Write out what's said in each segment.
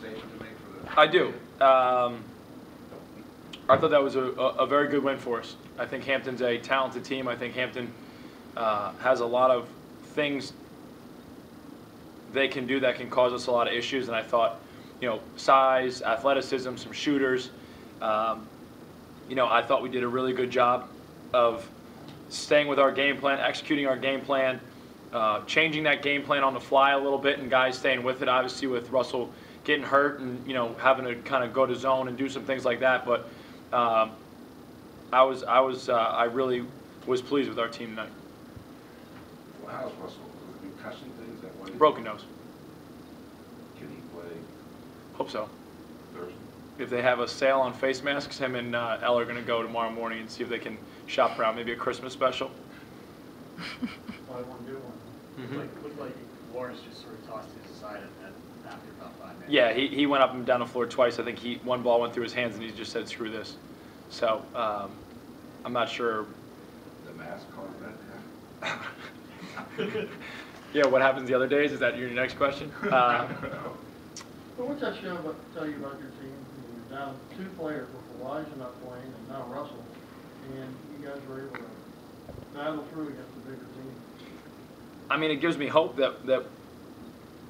statement to make for the? I do. I thought that was a very good win for us. I think Hampton's a talented team. I think Hampton has a lot of things they can do that can cause us a lot of issues, and I thought, size, athleticism, some shooters. I thought we did a really good job of staying with our game plan, executing our game plan, changing that game plan on the fly a little bit, and guys staying with it. Obviously, with Russell getting hurt and having to kind of go to zone and do some things like that, but I really was pleased with our team tonight. Well, how's Russell? Concussion things that way? Broken nose. Can he play Hope so. Thursday? If they have a sale on face masks, him and Elle are going to go tomorrow morning and see if they can shop around, maybe a Christmas special. Well, I want to do one. Looked like Lawrence just sort of tossed it aside after about 5 minutes. Yeah, he went up and down the floor twice. I think one ball went through his hands and he just said, "Screw this." So I'm not sure. The mask caused that? Yeah, what happens the other days? Is that your next question? Well, what's that tell you about your team? You're down 2 players with Elijah not playing and now Russell, and you guys were able to battle through against a bigger team. I mean, it gives me hope that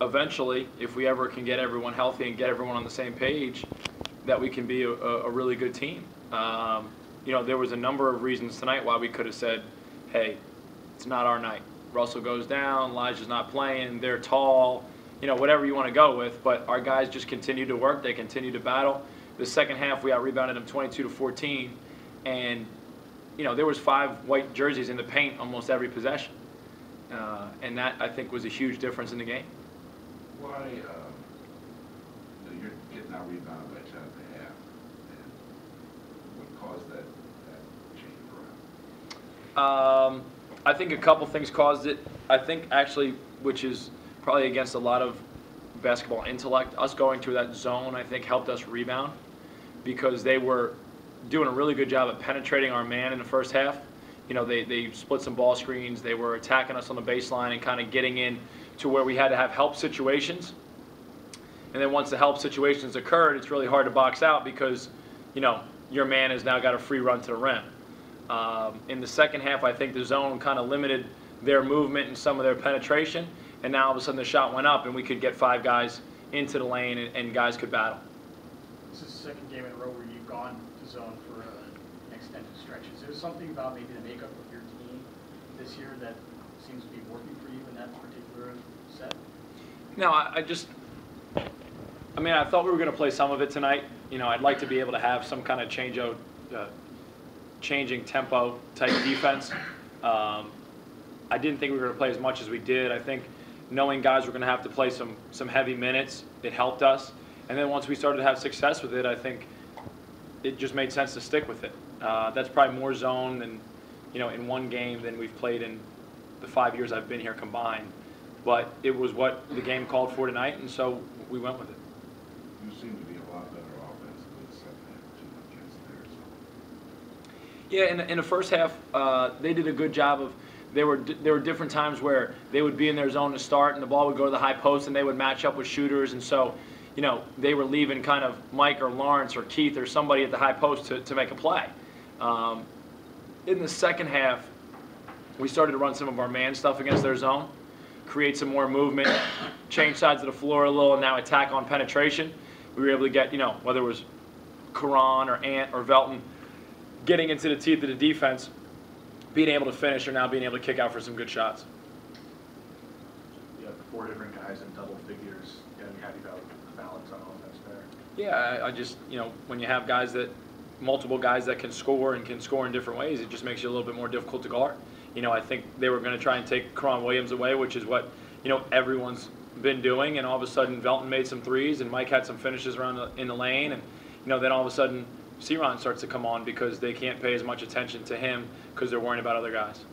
eventually, if we ever can get everyone healthy and get everyone on the same page, that we can be a really good team. There was a number of reasons tonight why we could have said, hey, it's not our night. Russell goes down, Elijah's not playing, they're tall, whatever you want to go with. But our guys just continue to work. They continue to battle. The second half, we out-rebounded them 22-14. And, there was 5 white jerseys in the paint almost every possession. And that, I think, was a huge difference in the game. Why, you're getting out-rebounded by 10 at the half. And what caused that change around? I think a couple things caused it. I think actually, which is probably against a lot of basketball intellect, us going to that zone, I think, helped us rebound because they were doing a really good job at penetrating our man in the first half. They split some ball screens. They were attacking us on the baseline and kind of getting in to where we had to have help situations. And then once the help situations occurred, it's really hard to box out because, your man has now got a free run to the rim. In the second half, I think the zone kind of limited their movement and some of their penetration, and now all of a sudden the shot went up and we could get 5 guys into the lane and guys could battle. This is the second game in a row where you've gone to zone for an extended stretch. Is there something about maybe the makeup of your team this year that seems to be working for you in that particular set? No, I thought we were going to play some of it tonight. I'd like to be able to have some kind of changing tempo type defense. I didn't think we were going to play as much as we did. I think knowing guys were going to have to play some heavy minutes, it helped us. And then once we started to have success with it, I think it just made sense to stick with it. That's probably more zone than, in one game than we've played in the 5 years I've been here combined. But it was what the game called for tonight, and so we went with it. You seem to be a lot better offensively in the second half against theirs. Yeah, in the first half, they did a good job of. There were different times where they would be in their zone to start, and the ball would go to the high post, and they would match up with shooters, and so, they were leaving kind of Mike or Lawrence or Keith or somebody at the high post to make a play. In the second half, we started to run some of our man stuff against their zone, create some more movement, change sides of the floor a little, and now attack on penetration. We were able to get, whether it was Karan or Ant or Velton, getting into the teeth of the defense, being able to finish, or now being able to kick out for some good shots. You have 4 different guys in double figures. You gotta be happy about the balance on offense there. Yeah, I just, when you have multiple guys that can score and can score in different ways, it just makes you a little bit more difficult to guard. I think they were going to try and take Karan Williams away, which is what, everyone's been doing, and all of a sudden Velton made some threes and Mike had some finishes around in the lane, and, then all of a sudden Ceron starts to come on because they can't pay as much attention to him because they're worrying about other guys.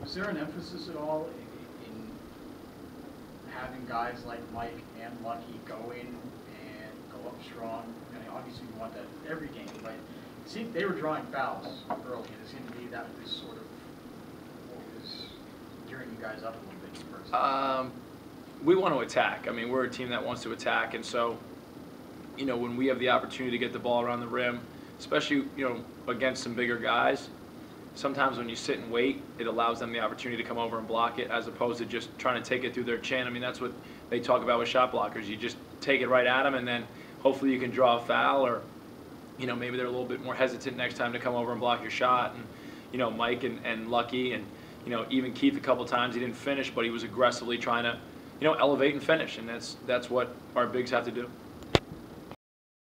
Was there an emphasis at all in having guys like Mike and Lucky go in and go up strong? I mean, obviously you want that every game, but it seemed they were drawing fouls early. It seemed to me that was sort of what was gearing you guys up a little bit in the first half. we want to attack. I mean, we're a team that wants to attack, and so, you know, when we have the opportunity to get the ball around the rim, especially, you know, against some bigger guys, sometimes when you sit and wait, it allows them the opportunity to come over and block it as opposed to just trying to take it through their chin. I mean, that's what they talk about with shot blockers. You just take it right at them, and then hopefully you can draw a foul, or, you know, maybe they're a little bit more hesitant next time to come over and block your shot. And, you know, Mike and Lucky and, you know, even Keith a couple times, he didn't finish, but he was aggressively trying to, you know, elevate and finish, and that's what our bigs have to do.